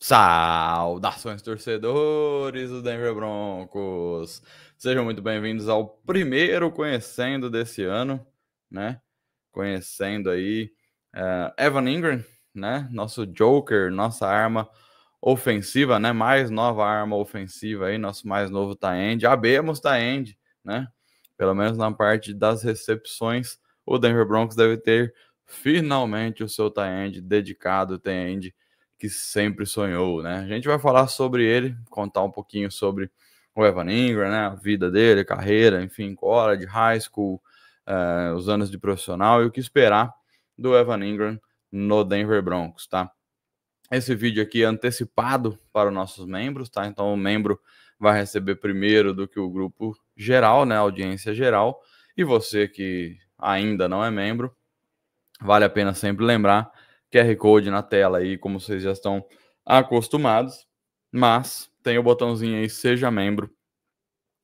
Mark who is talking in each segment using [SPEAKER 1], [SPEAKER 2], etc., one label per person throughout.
[SPEAKER 1] Saudações, torcedores do Denver Broncos! Sejam muito bem-vindos ao primeiro Conhecendo desse ano, né? Conhecendo aí Evan Engram, né? Nosso Joker, nossa arma ofensiva, né? Mais nova arma ofensiva aí, nosso mais novo tight end. Abemos tight end, né? Pelo menos na parte das recepções, o Denver Broncos deve ter finalmente o seu tight end dedicado, tight end que sempre sonhou, né? A gente vai falar sobre ele, contar um pouquinho sobre o Evan Engram, né? A vida dele, carreira, enfim, college, high school, os anos de profissional e o que esperar do Evan Engram no Denver Broncos, tá? Esse vídeo aqui é antecipado para os nossos membros, tá? Então o membro vai receber primeiro do que o grupo geral, né? A audiência geral. E você que ainda não é membro, vale a pena sempre lembrar, QR Code na tela aí, como vocês já estão acostumados, mas tem o botãozinho aí, seja membro,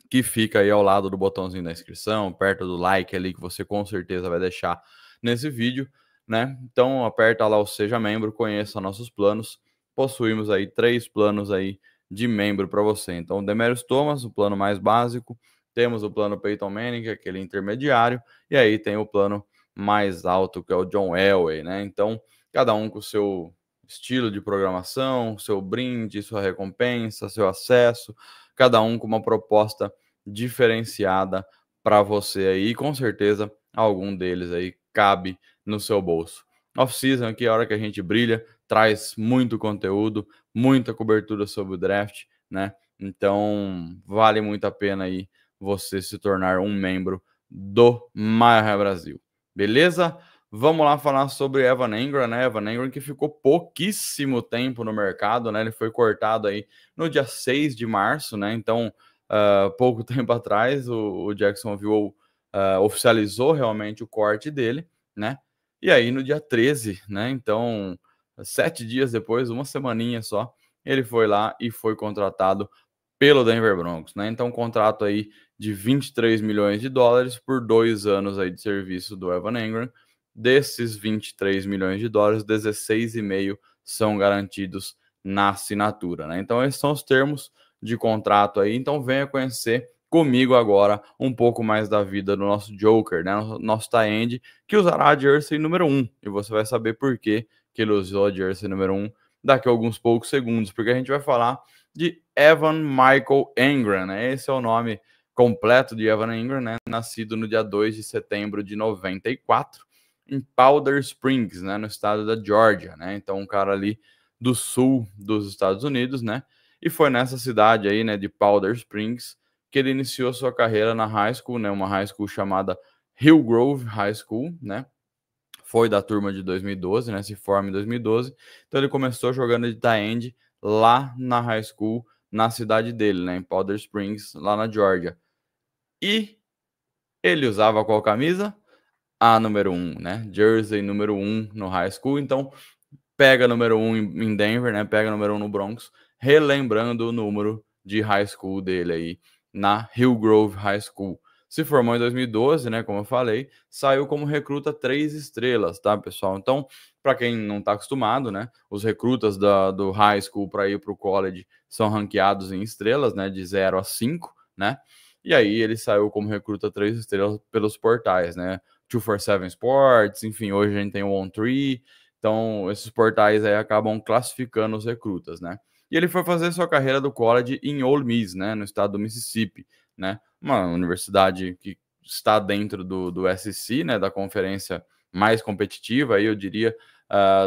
[SPEAKER 1] que fica aí ao lado do botãozinho da inscrição, perto do like ali, que você com certeza vai deixar nesse vídeo, né? Então aperta lá o seja membro, conheça nossos planos, possuímos aí 3 planos aí de membro para você. Então o Demetrius Thomas, o plano mais básico, temos o plano Peyton Manning, que é aquele intermediário, e aí tem o plano mais alto, que é o John Elway, né? Então, cada um com o seu estilo de programação, seu brinde, sua recompensa, seu acesso, cada um com uma proposta diferenciada para você aí, e com certeza algum deles aí cabe no seu bolso. Off-season aqui é a hora que a gente brilha, traz muito conteúdo, muita cobertura sobre o draft, né? Então, vale muito a pena aí você se tornar um membro do Maior Brasil. Beleza? Vamos lá falar sobre Evan Engram, né? Evan Engram que ficou pouquíssimo tempo no mercado, né? Ele foi cortado aí no dia 6 de março, né? Então, pouco tempo atrás, o Jacksonville oficializou realmente o corte dele, né? E aí no dia 13, né? Então, 7 dias depois, uma semaninha só, ele foi lá e foi contratado pelo Denver Broncos, né? Então, um contrato aí de 23 milhões de dólares por 2 anos aí de serviço do Evan Engram. Desses 23 milhões de dólares, 16,5 são garantidos na assinatura, né? Então, esses são os termos de contrato aí. Então, venha conhecer comigo agora um pouco mais da vida do nosso Joker, né? Nosso tight end, que usará a jersey número 1. E você vai saber por que ele usou a jersey número 1 daqui a alguns poucos segundos, porque a gente vai falar de Evan Michael Engram, né? Esse é o nome completo de Evan Engram, né? Nascido no dia 2 de setembro de 94, em Powder Springs, né? No estado da Georgia, né? Então, um cara ali do sul dos Estados Unidos, né? E foi nessa cidade aí, né, de Powder Springs, que ele iniciou sua carreira na high school, né? Uma high school chamada Hillgrove High School, né? Foi da turma de 2012, né? Se forma em 2012. Então ele começou jogando de tight end lá na high school, na cidade dele, né? Em Powder Springs, lá na Georgia. E ele usava qual camisa? A número 1, né? Jersey número 1 no high school. Então pega número 1 em Denver, né? Pega número 1 no Broncos, relembrando o número de high school dele aí na Hillgrove High School. Se formou em 2012, né? Como eu falei, saiu como recruta 3 estrelas, tá, pessoal? Então, para quem não está acostumado, né? Os recrutas do high school para ir para o college são ranqueados em estrelas, né? De 0 a 5, né? E aí ele saiu como recruta 3 estrelas pelos portais, né? 247 Sports, enfim, hoje a gente tem o On3. Então, esses portais aí acabam classificando os recrutas, né? E ele foi fazer sua carreira do college em Ole Miss, né? No estado do Mississippi, né? Uma universidade que está dentro do SEC, né? Da conferência mais competitiva, aí eu diria,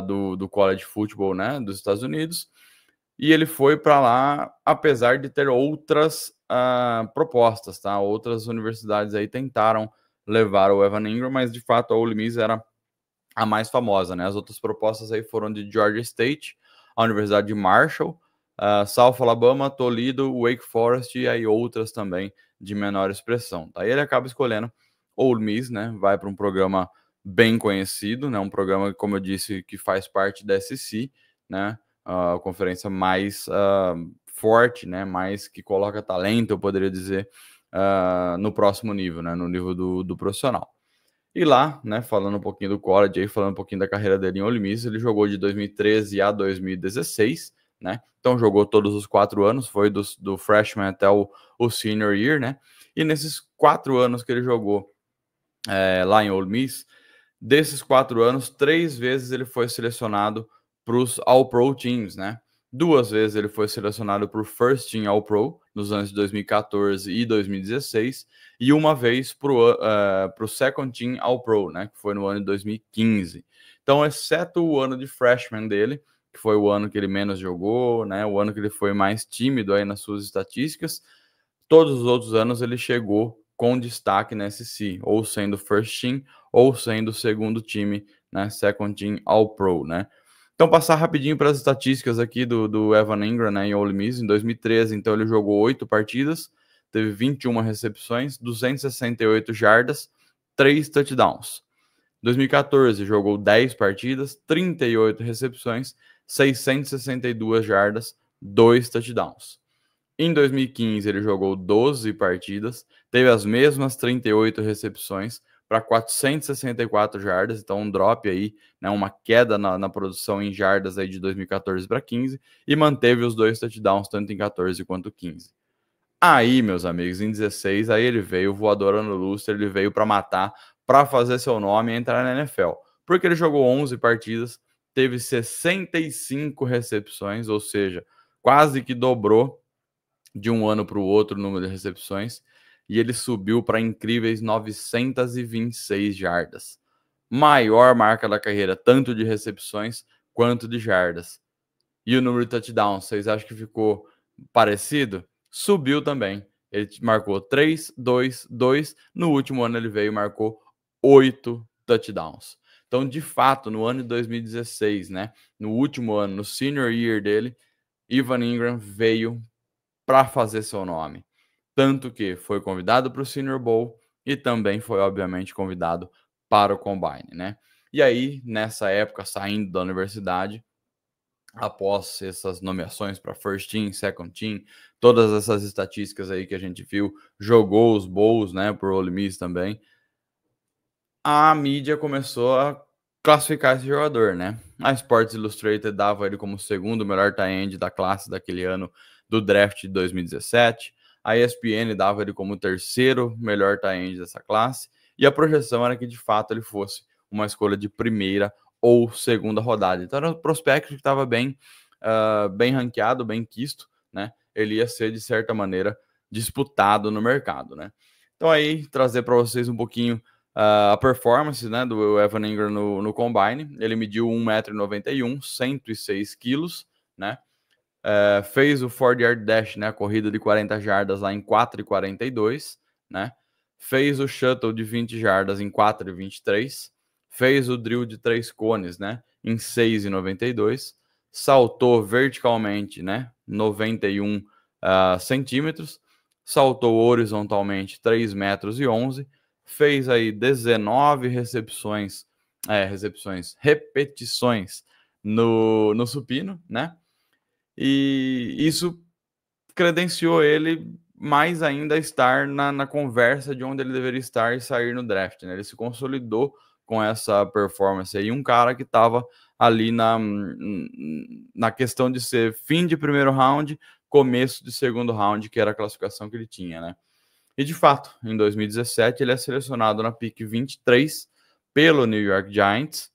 [SPEAKER 1] do college football, né? Dos Estados Unidos. E ele foi para lá, apesar de ter outras propostas, tá? Outras universidades aí tentaram levar o Evan Engram, mas de fato a Ole Miss era a mais famosa, né? As outras propostas aí foram de Georgia State, a Universidade de Marshall, South Alabama, Toledo, Wake Forest e aí outras também de menor expressão. Aí ele acaba escolhendo Ole Miss, né? Vai para um programa bem conhecido, né? Um programa, como eu disse, que faz parte da SEC, né? A conferência mais forte, né? Mais que coloca talento, eu poderia dizer, no próximo nível, né? No nível do profissional. E lá, né, falando um pouquinho do college, aí, falando um pouquinho da carreira dele em Ole Miss, ele jogou de 2013 a 2016, né? Então jogou todos os 4 anos, foi do freshman até o senior year, né? E nesses 4 anos que ele jogou lá em Ole Miss, desses 4 anos, 3 vezes ele foi selecionado para os All-Pro Teams, né? 2 vezes ele foi selecionado para o First Team All-Pro, nos anos de 2014 e 2016, e uma vez para o Second Team All-Pro, né? Que foi no ano de 2015. Então, exceto o ano de freshman dele, que foi o ano que ele menos jogou, né? O ano que ele foi mais tímido aí nas suas estatísticas, todos os outros anos ele chegou com destaque na SEC, ou sendo First Team, ou sendo segundo time, né, Second Team All-Pro, né. Então, passar rapidinho para as estatísticas aqui do Evan Engram, né, em Ole Miss, em 2013, então ele jogou 8 partidas, teve 21 recepções, 268 jardas, 3 touchdowns. 2014, jogou 10 partidas, 38 recepções, 662 jardas, 2 touchdowns. Em 2015, ele jogou 12 partidas, teve as mesmas 38 recepções para 464 jardas, então um drop aí, né, uma queda na produção em jardas aí de 2014 para 15, e manteve os 2 touchdowns tanto em 14 quanto 15. Aí, meus amigos, em 16, aí ele veio voadora no lustre, ele veio para matar, para fazer seu nome e entrar na NFL. Porque ele jogou 11 partidas, teve 65 recepções, ou seja, quase que dobrou de um ano para o outro o número de recepções, e ele subiu para incríveis 926 jardas. Maior marca da carreira, tanto de recepções quanto de jardas. E o número de touchdowns, vocês acham que ficou parecido? Subiu também. Ele marcou 3, 2, 2. No último ano ele veio e marcou 8 touchdowns. Então, de fato, no ano de 2016, né, no último ano, no senior year dele, Evan Engram veio para fazer seu nome. Tanto que foi convidado para o Senior Bowl e também foi, obviamente, convidado para o Combine, né? E aí, nessa época, saindo da universidade, após essas nomeações para First Team, Second Team, todas essas estatísticas aí que a gente viu, jogou os bowls, né, por Ole Miss também, a mídia começou a classificar esse jogador, né? A Sports Illustrated dava ele como o segundo melhor tight end da classe daquele ano do draft de 2017. A ESPN dava ele como o terceiro melhor tight end dessa classe. E a projeção era que, de fato, ele fosse uma escolha de primeira ou segunda rodada. Então, era um prospecto que estava bem ranqueado, bem quisto, né? Ele ia ser, de certa maneira, disputado no mercado, né? Então, aí, trazer para vocês um pouquinho a performance, né, do Evan Engram no Combine. Ele mediu 1,91 m, 106 quilos, né? Fez o 40-yard dash, né, a corrida de 40 jardas lá em 4,42, né? Fez o shuttle de 20 jardas em 4,23. Fez o drill de 3 cones, né, em 6,92. Saltou verticalmente, né, 91 centímetros. Saltou horizontalmente 3,11 metros. Fez aí 19 repetições no supino, né? E isso credenciou ele mais ainda a estar na conversa de onde ele deveria estar e sair no draft, né? Ele se consolidou com essa performance aí, um cara que estava ali na questão de ser fim de primeiro round, começo de segundo round, que era a classificação que ele tinha, né? E de fato, em 2017, ele é selecionado na pick 23 pelo New York Giants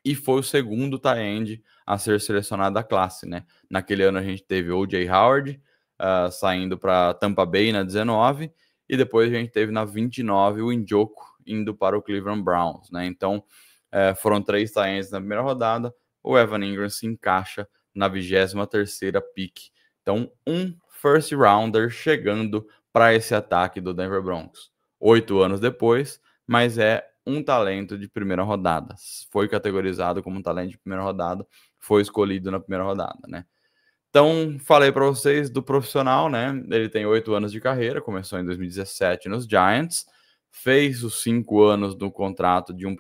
[SPEAKER 1] e foi o segundo tight end a ser selecionado da classe, né? Naquele ano a gente teve o O.J. Howard saindo para Tampa Bay na 19 e depois a gente teve na 29 o Njoku indo para o Cleveland Browns, né? Então foram 3 tight ends na primeira rodada, o Evan Engram se encaixa na 23ª pick. Então, um first rounder chegando para esse ataque do Denver Broncos. 8 anos depois, mas é um talento de primeira rodada. Foi categorizado como um talento de primeira rodada, foi escolhido na primeira rodada, né? Então, falei para vocês do profissional, né? Ele tem 8 anos de carreira, começou em 2017 nos Giants, fez os 5 anos do contrato de um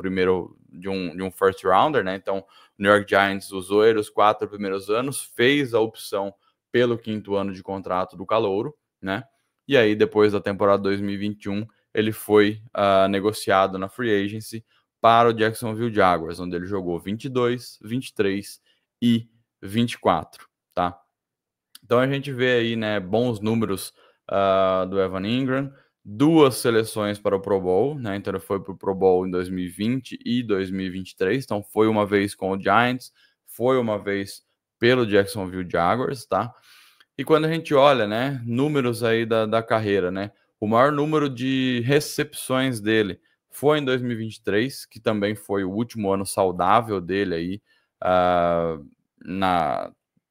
[SPEAKER 1] first rounder, né? Então, o New York Giants usou ele os 4 primeiros anos, fez a opção pelo 5º ano de contrato do calouro, né? E aí, depois da temporada 2021, ele foi negociado na Free Agency para o Jacksonville Jaguars, onde ele jogou 22, 23 e 24, tá? Então a gente vê aí, né, bons números do Evan Engram, 2 seleções para o Pro Bowl, né? Então ele foi para o Pro Bowl em 2020 e 2023, então foi uma vez com o Giants, foi uma vez pelo Jacksonville Jaguars, tá? E quando a gente olha, né, números aí da carreira, né, o maior número de recepções dele foi em 2023, que também foi o último ano saudável dele aí,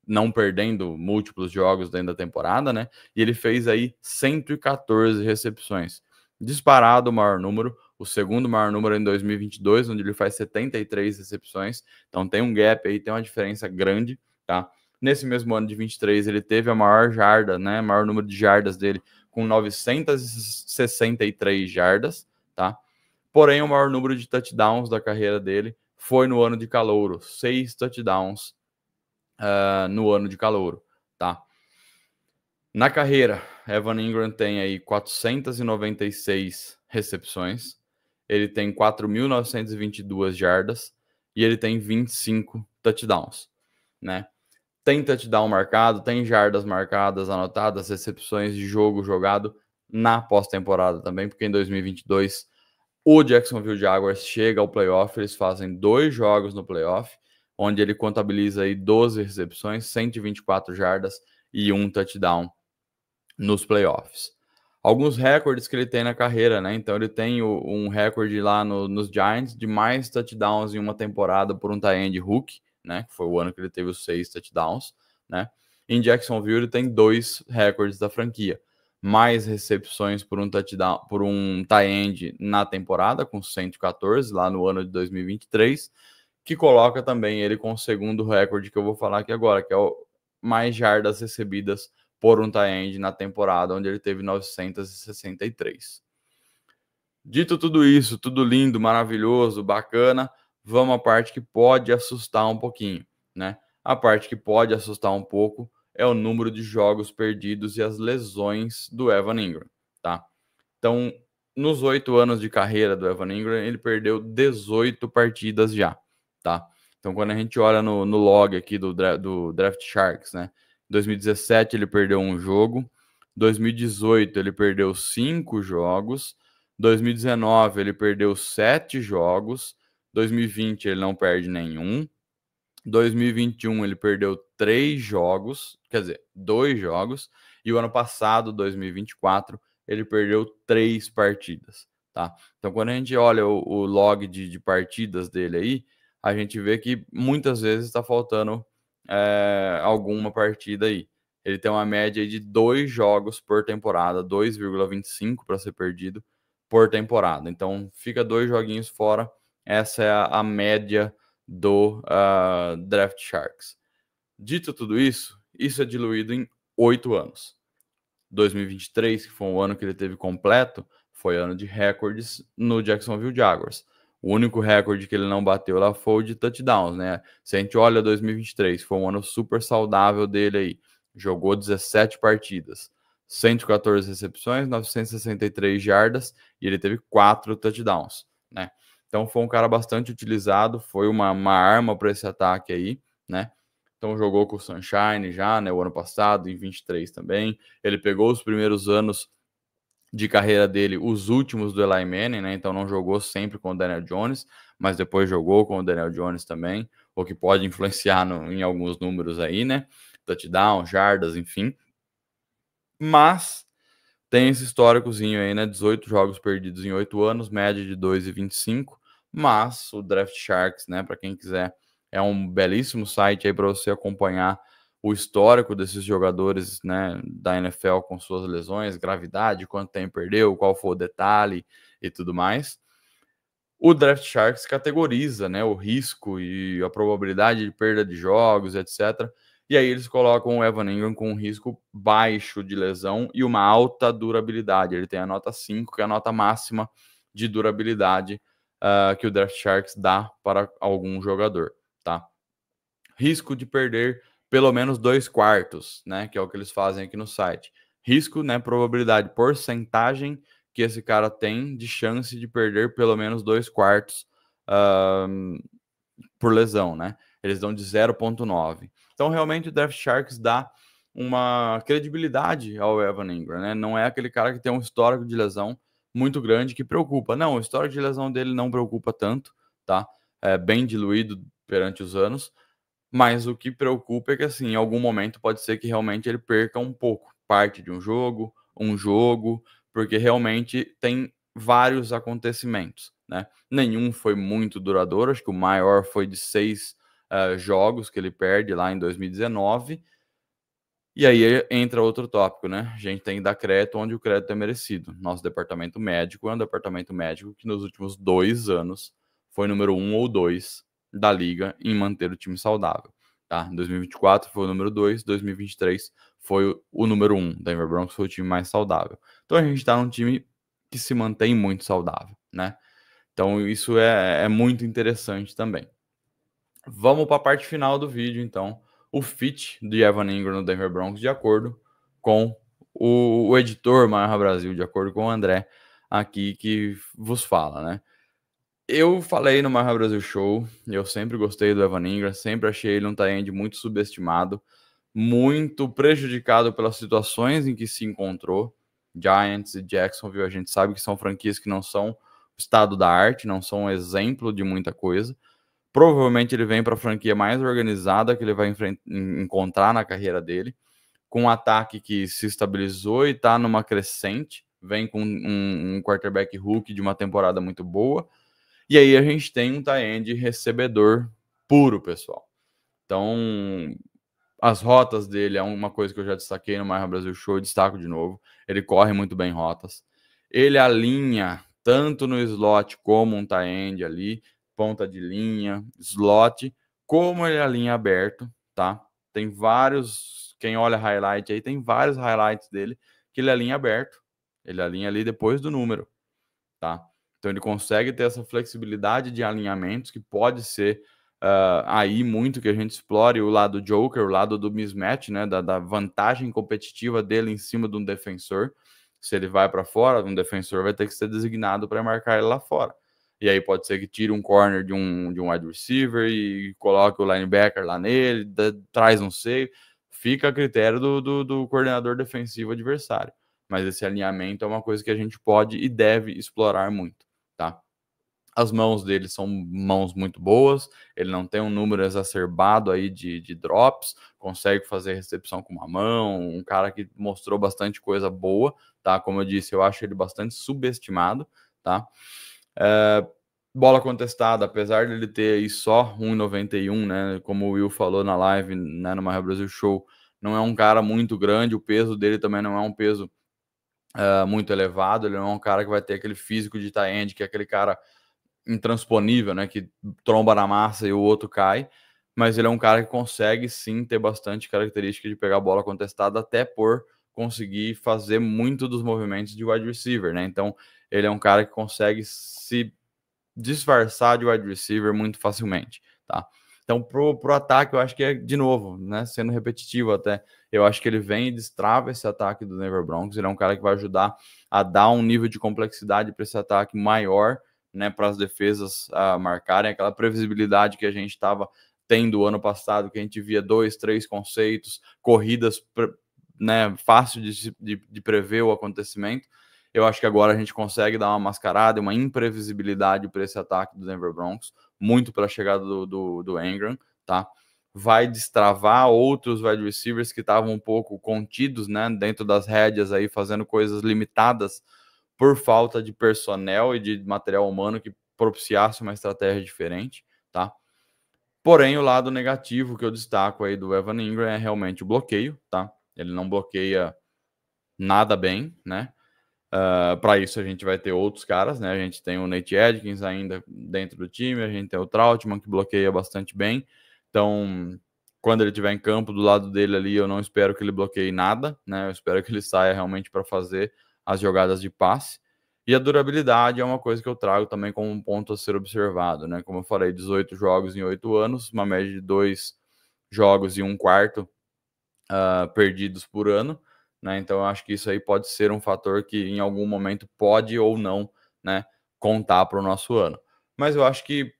[SPEAKER 1] não perdendo múltiplos jogos dentro da temporada, né, e ele fez aí 114 recepções. Disparado o maior número, o segundo maior número é em 2022, onde ele faz 73 recepções, então tem um gap aí, tem uma diferença grande, tá? Nesse mesmo ano de 23, ele teve a maior jarda, né, maior número de jardas dele, com 963 jardas, tá? Porém, o maior número de touchdowns da carreira dele foi no ano de calouro, 6 touchdowns no ano de calouro, tá? Na carreira, Evan Engram tem aí 496 recepções, ele tem 4.922 jardas e ele tem 25 touchdowns, né? Tem touchdown marcado, tem jardas marcadas, anotadas, recepções de jogo jogado na pós-temporada também, porque em 2022 o Jacksonville Jaguars chega ao playoff, eles fazem 2 jogos no playoff, onde ele contabiliza aí 12 recepções, 124 jardas e 1 touchdown nos playoffs. Alguns recordes que ele tem na carreira, né? Então ele tem um recorde lá nos Giants de mais touchdowns em uma temporada por um tight end rookie, né? Que foi o ano que ele teve os 6 touchdowns, né? Em Jacksonville ele tem 2 recordes da franquia. Mais recepções por um touchdown, por um tight end na temporada, com 114, lá no ano de 2023, que coloca também ele com o segundo recorde que eu vou falar aqui agora, que é o mais jardas recebidas por um tight end na temporada, onde ele teve 963. Dito tudo isso, tudo lindo, maravilhoso, bacana, vamos à parte que pode assustar um pouquinho, né? A parte que pode assustar um pouco é o número de jogos perdidos e as lesões do Evan Engram, tá? Então, nos 8 anos de carreira do Evan Engram, ele perdeu 18 partidas já, tá? Então, quando a gente olha no log aqui do Draft Sharks, né? 2017 ele perdeu um jogo, 2018 ele perdeu 5 jogos, 2019 ele perdeu 7 jogos, 2020 ele não perde nenhum, 2021 ele perdeu 3 jogos, quer dizer, 2 jogos, e o ano passado, 2024, ele perdeu 3 partidas, tá? Então, quando a gente olha o log de partidas dele aí, a gente vê que muitas vezes está faltando alguma partida aí. Ele tem uma média de 2 jogos por temporada, 2,25 para ser perdido por temporada. Então, fica 2 joguinhos fora, essa é a média do Draft Sharks. Dito tudo isso, isso é diluído em 8 anos. 2023, que foi um ano que ele teve completo, foi ano de recordes no Jacksonville Jaguars. O único recorde que ele não bateu lá foi o de touchdowns, né? Se a gente olha 2023, foi um ano super saudável dele aí. Jogou 17 partidas, 114 recepções, 963 jardas e ele teve 4 touchdowns, né? Então foi um cara bastante utilizado, foi uma arma para esse ataque aí, né? Então jogou com o Sunshine já, né, o ano passado, em 23 também. Ele pegou os primeiros anos de carreira dele, os últimos do Eli Manning, né? Então não jogou sempre com o Daniel Jones, mas depois jogou com o Daniel Jones também, o que pode influenciar em alguns números aí, né? Touchdown, jardas, enfim. Mas tem esse históricozinho aí, né? 18 jogos perdidos em 8 anos, média de 2,25. Mas o Draft Sharks, né, para quem quiser, é um belíssimo site aí para você acompanhar o histórico desses jogadores, né, da NFL com suas lesões, gravidade, quanto tempo perdeu, qual foi o detalhe e tudo mais. O Draft Sharks categoriza, né, o risco e a probabilidade de perda de jogos, etc. E aí eles colocam o Evan Engram com um risco baixo de lesão e uma alta durabilidade. Ele tem a nota 5, que é a nota máxima de durabilidade que o Draft Sharks dá para algum jogador, tá? Risco de perder pelo menos 2/4, né, que é o que eles fazem aqui no site. Risco, né, probabilidade, porcentagem que esse cara tem de chance de perder pelo menos 2/4 por lesão, né? Eles dão de 0,9. Então, realmente, o Draft Sharks dá uma credibilidade ao Evan Ingram, né? Não é aquele cara que tem um histórico de lesão muito grande que preocupa. Não, o histórico de lesão dele não preocupa tanto, tá? É bem diluído perante os anos, mas o que preocupa é que, assim, em algum momento pode ser que realmente ele perca um pouco, parte de um jogo, porque realmente tem vários acontecimentos, né? Nenhum foi muito duradouro, acho que o maior foi de 6 jogos que ele perde lá em 2019. E aí entra outro tópico, né? A gente tem que dar crédito onde o crédito é merecido. Nosso departamento médico é um departamento médico que nos últimos 2 anos foi número 1 ou 2 da liga em manter o time saudável, tá? Em 2024 foi o número 2, 2023 foi o número 1. Denver Broncos foi o time mais saudável. Então a gente tá num time que se mantém muito saudável, né? Então isso é muito interessante também. Vamos para a parte final do vídeo, então. O fit de Evan Ingram no Denver Broncos, de acordo com o editor Marra Brasil, de acordo com o André aqui que vos fala, né? Eu falei no Marra Brasil Show, eu sempre gostei do Evan Ingram, sempre achei ele um tight end muito subestimado, muito prejudicado pelas situações em que se encontrou. Giants e Jacksonville, a gente sabe que são franquias que não são o estado da arte, não são um exemplo de muita coisa. Provavelmente ele vem para a franquia mais organizada que ele vai encontrar na carreira dele, com um ataque que se estabilizou e está numa crescente, vem com um quarterback rookie de uma temporada muito boa, e aí a gente tem um tight end recebedor puro, pessoal. Então, as rotas dele é uma coisa que eu já destaquei no Marra Brasil Show, eu destaco de novo. Ele corre muito bem rotas. Ele alinha tanto no slot como um tight end ali, ponta de linha, slot, como ele alinha aberto, tá? Tem vários, quem olha highlight aí, tem vários highlights dele que ele alinha aberto. Ele alinha ali depois do número, tá? Então ele consegue ter essa flexibilidade de alinhamentos que pode ser aí muito que a gente explore o lado joker, o lado do mismatch, né, da vantagem competitiva dele em cima de um defensor. Se ele vai para fora, um defensor vai ter que ser designado para marcar ele lá fora. E aí pode ser que tire um corner de um wide receiver e coloque o linebacker lá nele, traz um save. Fica a critério do coordenador defensivo adversário. Mas esse alinhamento é uma coisa que a gente pode e deve explorar muito, tá? As mãos dele são mãos muito boas, ele não tem um número exacerbado aí de drops, consegue fazer recepção com uma mão, um cara que mostrou bastante coisa boa, tá? Como eu disse, eu acho ele bastante subestimado, tá? Bola contestada, apesar de ele ter aí só 1,91, né? Como o Will falou na live, né, no Marra Brasil Show, não é um cara muito grande, o peso dele também não é um peso muito elevado, ele não é um cara que vai ter aquele físico de tight end, que é aquele cara intransponível, né, que tromba na massa e o outro cai, mas ele é um cara que consegue sim ter bastante característica de pegar a bola contestada, até por conseguir fazer muito dos movimentos de wide receiver, né? Então, ele é um cara que consegue se disfarçar de wide receiver muito facilmente, tá? Então, pro ataque, eu acho que é, de novo, né, sendo repetitivo até, eu acho que ele vem e destrava esse ataque do Denver Broncos, ele é um cara que vai ajudar a dar um nível de complexidade para esse ataque maior, né, para as defesas marcarem aquela previsibilidade que a gente estava tendo ano passado, que a gente via 2, 3 conceitos, corridas, né, fácil de prever o acontecimento. Eu acho que agora a gente consegue dar uma mascarada, uma imprevisibilidade para esse ataque do Denver Broncos, muito pela chegada do Ingram, tá? Vai destravar outros wide receivers que estavam um pouco contidos, né, dentro das rédeas aí, fazendo coisas limitadas por falta de personnel e de material humano que propiciasse uma estratégia diferente, tá? Porém, o lado negativo que eu destaco aí do Evan Ingram é realmente o bloqueio, tá? Ele não bloqueia nada bem, né? Para isso a gente vai ter outros caras, né? A gente tem o Nate Edkins ainda dentro do time, a gente tem o Trautman que bloqueia bastante bem. Então, quando ele estiver em campo do lado dele ali, eu não espero que ele bloqueie nada, né? Eu espero que ele saia realmente para fazer as jogadas de passe. E a durabilidade é uma coisa que eu trago também como um ponto a ser observado, né? Como eu falei, 18 jogos em 8 anos, uma média de 2 jogos e 1/4 perdidos por ano, né? Então eu acho que isso aí pode ser um fator que em algum momento pode ou não, né, contar para o nosso ano. Mas eu acho que,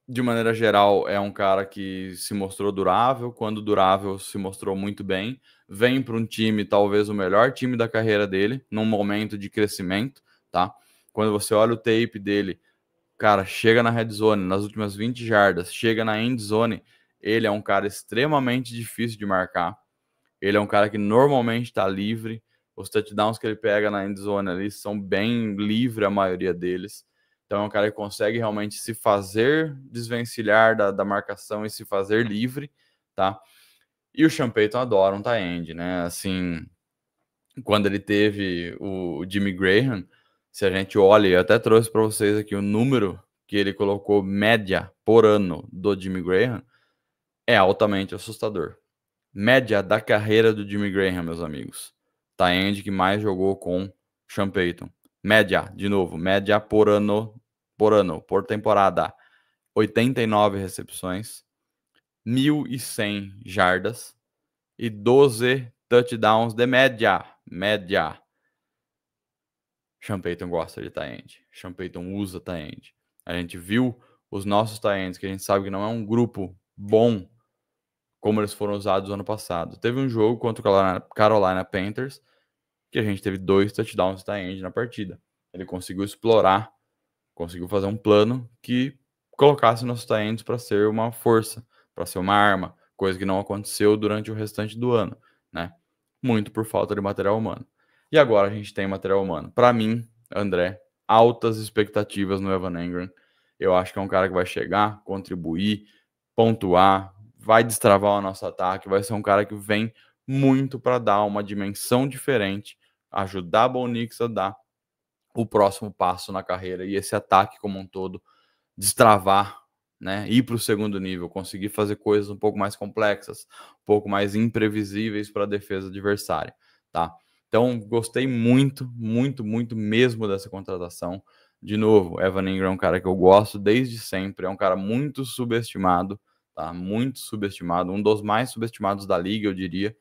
[SPEAKER 1] de maneira geral, é um cara que se mostrou durável, quando durável se mostrou muito bem, vem para um time, talvez o melhor time da carreira dele, num momento de crescimento, tá? Quando você olha o tape dele, cara, chega na red zone, nas últimas 20 jardas, chega na end zone, ele é um cara extremamente difícil de marcar. Ele é um cara que normalmente está livre. Os touchdowns que ele pega na end zone ali são bem livre, a maioria deles. Então é um cara que consegue realmente se fazer desvencilhar da marcação e se fazer livre, tá? E o Sean Payton adora um tight end, né? Assim, quando ele teve o Jimmy Graham, se a gente olha, eu até trouxe para vocês aqui o número que ele colocou média por ano do Jimmy Graham, é altamente assustador. Média da carreira do Jimmy Graham, meus amigos. Tight end que mais jogou com Sean Payton. Média, de novo, média por ano, por temporada. 89 recepções, 1.100 jardas e 12 touchdowns de média. Média. Sean Payton gosta de tight end. Sean Payton usa tight end. A gente viu os nossos tight ends, que a gente sabe que não é um grupo bom como eles foram usados no ano passado. Teve um jogo contra o Carolina Panthers que a gente teve 2 touchdowns de tight end na partida. Ele conseguiu explorar, conseguiu fazer um plano que colocasse nossos tight ends para ser uma força, para ser uma arma, coisa que não aconteceu durante o restante do ano, né? Muito por falta de material humano. E agora a gente tem material humano. Para mim, André, altas expectativas no Evan Engram. Eu acho que é um cara que vai chegar, contribuir, pontuar, vai destravar o nosso ataque, vai ser um cara que vem muito para dar uma dimensão diferente, ajudar a Bo Nix a dar o próximo passo na carreira e esse ataque como um todo destravar, né, ir para o segundo nível, conseguir fazer coisas um pouco mais complexas, um pouco mais imprevisíveis para a defesa adversária, tá? Então, gostei muito, muito, muito mesmo dessa contratação. De novo, Evan Engram é um cara que eu gosto desde sempre, é um cara muito subestimado, tá? Muito subestimado, um dos mais subestimados da liga, eu diria.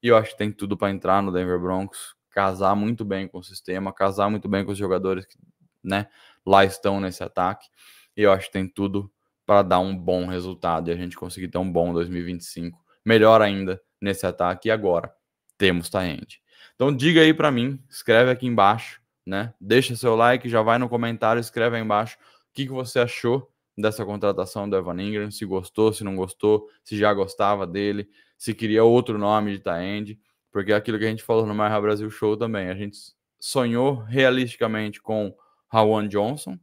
[SPEAKER 1] E eu acho que tem tudo para entrar no Denver Broncos, casar muito bem com o sistema, casar muito bem com os jogadores que, né, lá estão nesse ataque. E eu acho que tem tudo para dar um bom resultado e a gente conseguir ter um bom 2025. Melhor ainda nesse ataque. E agora temos tight end. Então diga aí para mim, escreve aqui embaixo, né? Deixa seu like, já vai no comentário, escreve aí embaixo o que você achou dessa contratação do Evan Engram, se gostou, se não gostou, se já gostava dele, se queria outro nome de tight end, porque é aquilo que a gente falou no Marra Brasil Show também. A gente sonhou realisticamente com Rowan Johnson,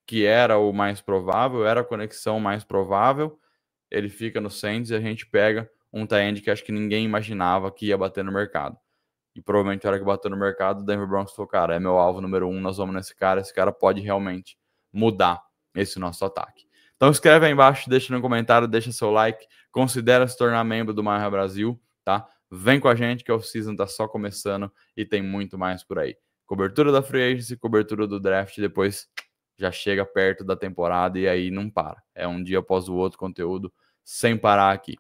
[SPEAKER 1] que era o mais provável, era a conexão mais provável. Ele fica no Saints e a gente pega um tight end que acho que ninguém imaginava que ia bater no mercado. E provavelmente a hora que bateu no mercado, o Denver Broncos falou, cara, é meu alvo número 1, nós vamos nesse cara, esse cara pode realmente mudar esse nosso ataque. Então escreve aí embaixo, deixa no comentário, deixa seu like, considera se tornar membro do Marra Brasil, tá? Vem com a gente que o season tá só começando e tem muito mais por aí. Cobertura da Free Agency, cobertura do draft, depois já chega perto da temporada e aí não para. É um dia após o outro conteúdo sem parar aqui.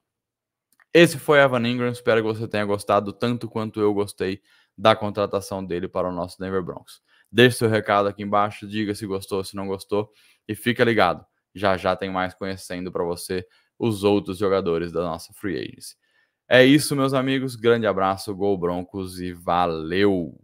[SPEAKER 1] Esse foi Evan Engram, espero que você tenha gostado tanto quanto eu gostei da contratação dele para o nosso Denver Broncos. Deixe seu recado aqui embaixo, diga se gostou, se não gostou e fica ligado. Já já tem mais conhecendo para você os outros jogadores da nossa Free Agency. É isso, meus amigos. Grande abraço, Gol Broncos e valeu!